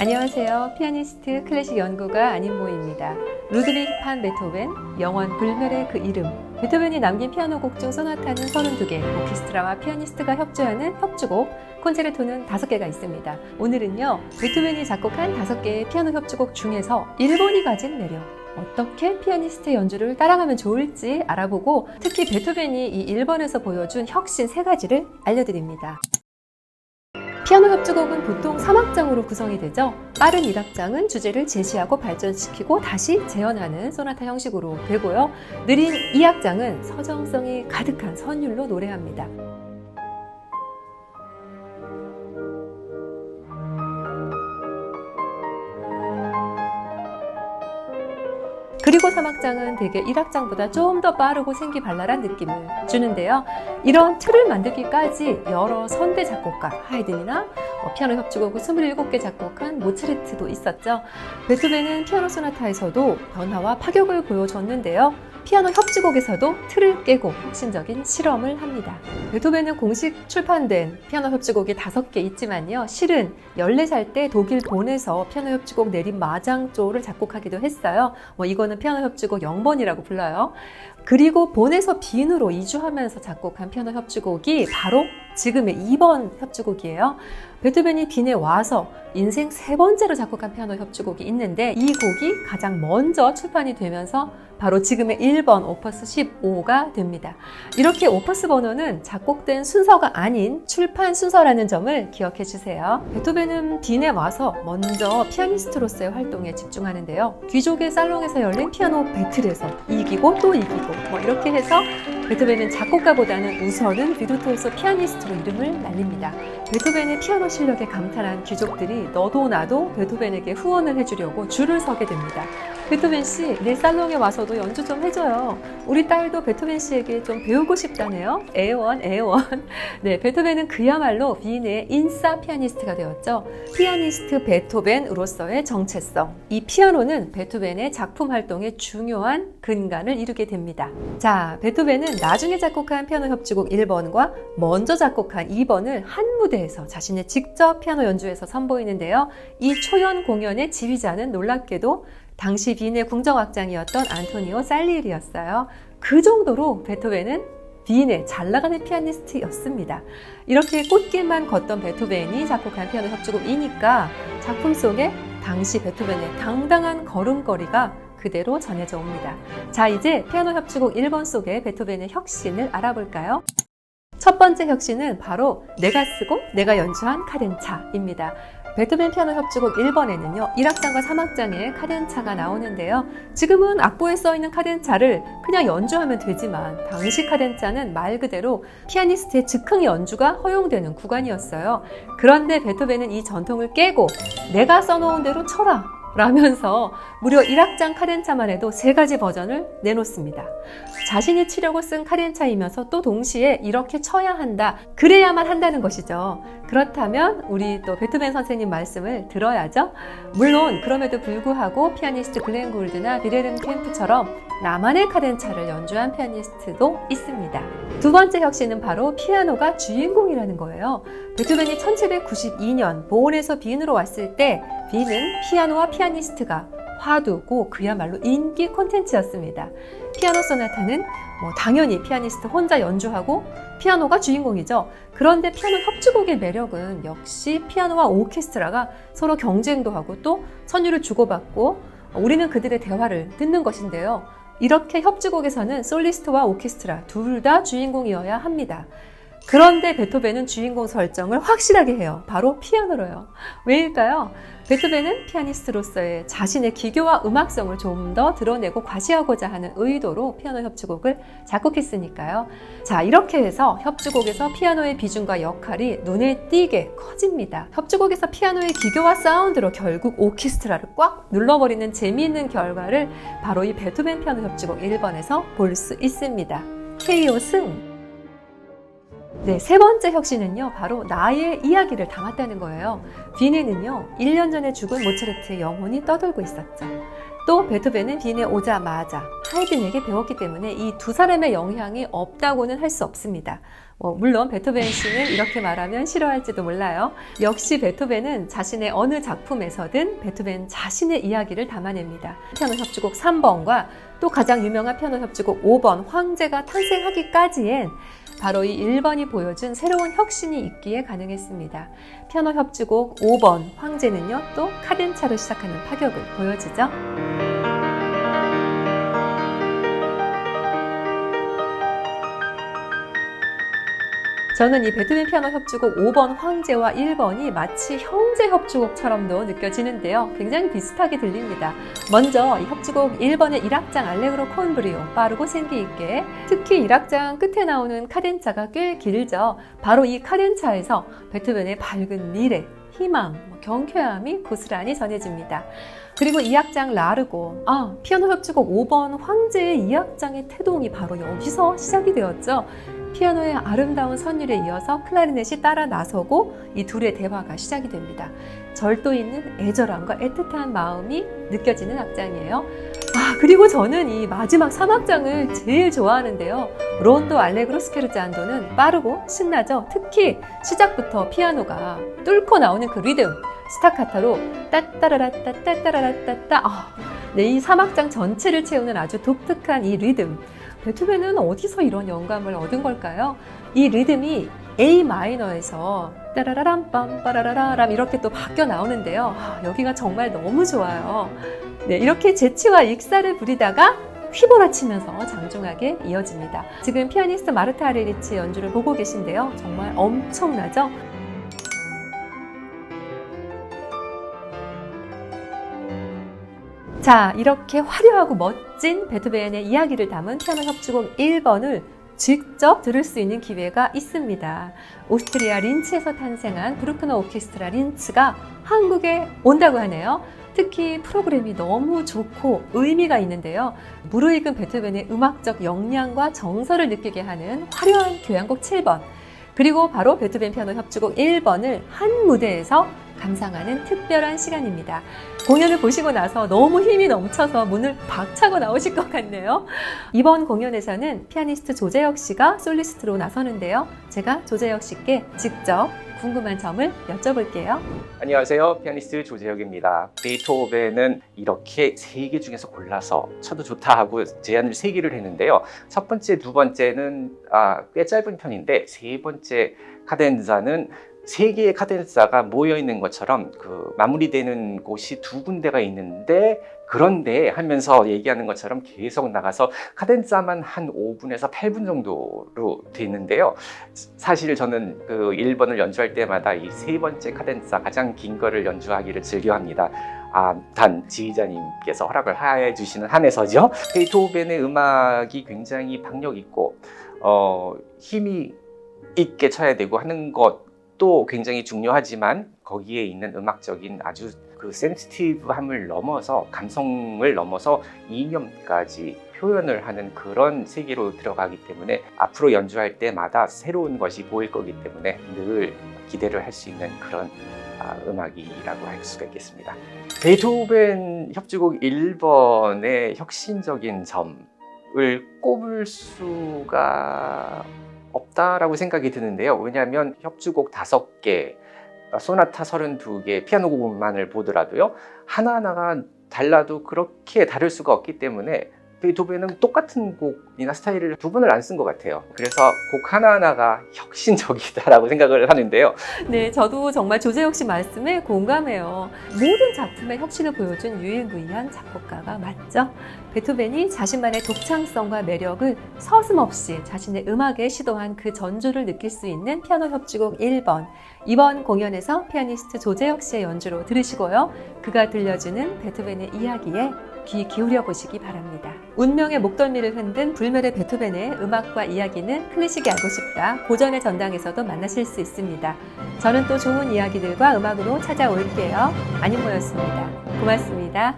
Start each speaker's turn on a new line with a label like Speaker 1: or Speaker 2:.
Speaker 1: 안녕하세요. 피아니스트 클래식 연구가 안인모입니다. 루드비히 판 베토벤, 영원 불멸의 그 이름. 베토벤이 남긴 피아노 곡 중 소나타는 32개, 오케스트라와 피아니스트가 협주하는 협주곡, 콘체르토는 5개가 있습니다. 오늘은요, 베토벤이 작곡한 5개의 피아노 협주곡 중에서 일본이 가진 매력, 어떻게 피아니스트의 연주를 따라가면 좋을지 알아보고 특히 베토벤이 이 1번에서 보여준 혁신 3가지를 알려드립니다. 피아노 협주곡은 보통 3악장으로 구성이 되죠. 빠른 1악장은 주제를 제시하고 발전시키고 다시 재현하는 소나타 형식으로 되고요. 느린 2악장은 서정성이 가득한 선율로 노래합니다. 그리고 3악장은 대개 1악장보다 좀 더 빠르고 생기발랄한 느낌을 주는데요. 이런 틀을 만들기까지 여러 선대 작곡가, 하이든이나 피아노 협주곡을 27개 작곡한 모차르트도 있었죠. 베토벤은 피아노 소나타에서도 변화와 파격을 보여줬는데요. 피아노 협주곡에서도 틀을 깨고 혁신적인 실험을 합니다. 베토벤은 공식 출판된 피아노 협주곡이 5개 있지만요. 실은 14살 때 독일 본에서 피아노 협주곡 내린 마장조를 작곡하기도 했어요. 이거는 피아노 협주곡 0번이라고 불러요. 그리고 본에서 빈으로 이주하면서 작곡한 피아노 협주곡이 바로 지금의 2번 협주곡이에요. 베토벤이 빈에 와서 인생 3번째로 작곡한 피아노 협주곡이 있는데 이 곡이 가장 먼저 출판이 되면서 바로 지금의 1번 오퍼스 15가 됩니다. 이렇게 오퍼스 번호는 작곡된 순서가 아닌 출판 순서라는 점을 기억해 주세요. 베토벤은 빈에 와서 먼저 피아니스트로서의 활동에 집중하는데요. 귀족의 살롱에서 열린 피아노 배틀에서 이기고 또 이기고 이렇게 해서 베토벤은 작곡가보다는 우선은 비르투오소 피아니스트로 이름을 날립니다. 베토벤의 피아노 실력에 감탄한 귀족들이 너도 나도 베토벤에게 후원을 해주려고 줄을 서게 됩니다. 베토벤 씨, 내 살롱에 와서도 연주 좀 해줘요. 우리 딸도 베토벤 씨에게 좀 배우고 싶다네요. 애원. 네, 베토벤은 그야말로 빈의 인싸 피아니스트가 되었죠. 피아니스트 베토벤으로서의 정체성. 이 피아노는 베토벤의 작품 활동의 중요한 근간을 이루게 됩니다. 자, 베토벤은 나중에 작곡한 피아노 협주곡 1번과 먼저 작곡한 2번을 한 무대에서 자신의 직접 피아노 연주에서 선보이는데요. 이 초연 공연의 지휘자는 놀랍게도 당시 빈의 궁정악장이었던 안토니오 살리에리였어요. 그 정도로 베토벤은 빈의 잘 나가는 피아니스트였습니다. 이렇게 꽃길만 걷던 베토벤이 작곡한 피아노 협주곡이니까 작품 속에 당시 베토벤의 당당한 걸음걸이가 그대로 전해져 옵니다. 자, 이제 피아노 협주곡 1번 속의 베토벤의 혁신을 알아볼까요? 첫 번째 혁신은 바로 내가 쓰고 내가 연주한 카덴차입니다. 베토벤 피아노 협주곡 1번에는요 1악장과 3악장에 카덴차가 나오는데요. 지금은 악보에 써있는 카덴차를 그냥 연주하면 되지만 당시 카덴차는 말 그대로 피아니스트의 즉흥 연주가 허용되는 구간이었어요. 그런데 베토벤은 이 전통을 깨고 내가 써놓은 대로 쳐라 라면서 무려 1악장 카덴차만 해도 3가지 버전을 내놓습니다. 자신이 치려고 쓴 카덴차이면서 또 동시에 이렇게 쳐야 한다, 그래야만 한다는 것이죠. 그렇다면 우리 또 베토벤 선생님 말씀을 들어야죠. 물론 그럼에도 불구하고 피아니스트 글렌 고울드나 비레름 캠프처럼 나만의 카덴차를 연주한 피아니스트도 있습니다. 두 번째 혁신은 바로 피아노가 주인공이라는 거예요. 베토벤이 1792년 보온에서 빈으로 왔을 때 빈은 피아노와 피아니스트가 화두고 그야말로 인기 콘텐츠였습니다. 피아노 소나타는 당연히 피아니스트 혼자 연주하고 피아노가 주인공이죠. 그런데 피아노 협주곡의 매력은 역시 피아노와 오케스트라가 서로 경쟁도 하고 또 선율을 주고받고 우리는 그들의 대화를 듣는 것인데요. 이렇게 협주곡에서는 솔리스트와 오케스트라 둘 다 주인공이어야 합니다. 그런데 베토벤은 주인공 설정을 확실하게 해요. 바로 피아노로요. 왜일까요? 베토벤은 피아니스트로서의 자신의 기교와 음악성을 좀 더 드러내고 과시하고자 하는 의도로 피아노 협주곡을 작곡했으니까요. 자, 이렇게 해서 협주곡에서 피아노의 비중과 역할이 눈에 띄게 커집니다. 협주곡에서 피아노의 기교와 사운드로 결국 오케스트라를 꽉 눌러버리는 재미있는 결과를 바로 이 베토벤 피아노 협주곡 1번에서 볼 수 있습니다. KO 승! 네, 세 번째 혁신은요, 바로 나의 이야기를 담았다는 거예요. 빈에는요, 1년 전에 죽은 모차르트의 영혼이 떠돌고 있었죠. 또 베토벤은 빈에 오자마자 하이든에게 배웠기 때문에 이 두 사람의 영향이 없다고는 할 수 없습니다. 물론 베토벤 씨는 이렇게 말하면 싫어할지도 몰라요. 역시 베토벤은 자신의 어느 작품에서든 베토벤 자신의 이야기를 담아냅니다. 피아노 협주곡 3번과 또 가장 유명한 피아노 협주곡 5번 황제가 탄생하기까지엔 바로 이 1번이 보여준 새로운 혁신이 있기에 가능했습니다. 피아노 협주곡 5번 황제는요, 또 카덴차로 시작하는 파격을 보여주죠. 저는 이 베토벤 피아노 협주곡 5번 황제와 1번이 마치 형제 협주곡처럼도 느껴지는데요. 굉장히 비슷하게 들립니다. 먼저 이 협주곡 1번의 1악장 알레그로 콘 브리오, 빠르고 생기 있게, 특히 1악장 끝에 나오는 카덴차가 꽤 길죠. 바로 이 카덴차에서 베토벤의 밝은 미래, 희망, 경쾌함이 고스란히 전해집니다. 그리고 2악장 라르고, 피아노 협주곡 5번 황제의 2악장의 태동이 바로 여기서 시작이 되었죠. 피아노의 아름다운 선율에 이어서 클라리넷이 따라 나서고 이 둘의 대화가 시작이 됩니다. 절도 있는 애절함과 애틋한 마음이 느껴지는 악장이에요. 그리고 저는 이 마지막 3악장을 제일 좋아하는데요. 론도 알레그로 스케르잔도는 빠르고 신나죠. 특히 시작부터 피아노가 뚫고 나오는 그 리듬, 스타카타로 따따라라따 따따라라따따. 네, 이 3악장 전체를 채우는 아주 독특한 이 리듬. 베토벤은 어디서 이런 영감을 얻은 걸까요? 이 리듬이 A 마이너에서 따라라람 빰빠라라람 이렇게 또 바뀌어 나오는데요. 여기가 정말 너무 좋아요. 네, 이렇게 재치와 익사를 부리다가 휘몰아치면서 장중하게 이어집니다. 지금 피아니스트 마르타 아레리치 연주를 보고 계신데요. 정말 엄청나죠? 자, 이렇게 화려하고 멋진 베토벤의 이야기를 담은 피아노 협주곡 1번을 직접 들을 수 있는 기회가 있습니다. 오스트리아 린츠에서 탄생한 브루크너 오케스트라 린츠가 한국에 온다고 하네요. 특히 프로그램이 너무 좋고 의미가 있는데요. 무르익은 베토벤의 음악적 역량과 정서를 느끼게 하는 화려한 교향곡 7번, 그리고 바로 베토벤 피아노 협주곡 1번을 한 무대에서 감상하는 특별한 시간입니다. 공연을 보시고 나서 너무 힘이 넘쳐서 문을 박차고 나오실 것 같네요. 이번 공연에서는 피아니스트 조재혁 씨가 솔리스트로 나서는데요. 제가 조재혁 씨께 직접 궁금한 점을 여쭤볼게요.
Speaker 2: 안녕하세요. 피아니스트 조재혁입니다. 베토벤은 이렇게 3개 중에서 골라서 쳐도 좋다 하고 제안을 3개를 했는데요. 첫 번째, 두 번째는 꽤 짧은 편인데, 세 번째 카덴자는 3개의 카덴사가 모여 있는 것처럼 마무리되는 곳이 2군데가 있는데, 그런데 하면서 얘기하는 것처럼 계속 나가서 카덴사만 한 5분에서 8분 정도로 돼 있는데요. 사실 저는 1번을 연주할 때마다 이 3번째 카덴사, 가장 긴 거를 연주하기를 즐겨합니다. 단 지휘자님께서 허락을 해주시는 한에서죠. 베토벤의 음악이 굉장히 박력 있고 힘이 있게 쳐야 되고 하는 것도 굉장히 중요하지만, 거기에 있는 음악적인 아주 센시티브함을 넘어서, 감성을 넘어서 이념까지 표현을 하는 그런 세계로 들어가기 때문에 앞으로 연주할 때마다 새로운 것이 보일 거기 때문에 늘 기대를 할 수 있는 그런 음악이라고 할 수가 있겠습니다. 베토벤 협주곡 1번의 혁신적인 점을 꼽을 수가 없다라고 생각이 드는데요. 왜냐하면 협주곡 5개, 소나타 32개, 피아노 곡만을 보더라도요, 하나하나가 달라도 그렇게 다를 수가 없기 때문에 베토벤은 똑같은 곡이나 스타일을 2번을 안 쓴 것 같아요. 그래서 곡 하나하나가 혁신적이다라고 생각을 하는데요.
Speaker 1: 네, 저도 정말 조재혁 씨 말씀에 공감해요. 모든 작품에 혁신을 보여준 유일무이한 작곡가가 맞죠? 베토벤이 자신만의 독창성과 매력을 서슴없이 자신의 음악에 시도한 그 전주를 느낄 수 있는 피아노 협주곡 1번. 이번 공연에서 피아니스트 조재혁 씨의 연주로 들으시고요. 그가 들려주는 베토벤의 이야기에 귀 기울여 보시기 바랍니다. 운명의 목덜미를 흔든 불멸의 베토벤의 음악과 이야기는 클래식이 알고 싶다 고전의 전당에서도 만나실 수 있습니다. 저는 또 좋은 이야기들과 음악으로 찾아올게요. 안윤모였습니다. 고맙습니다.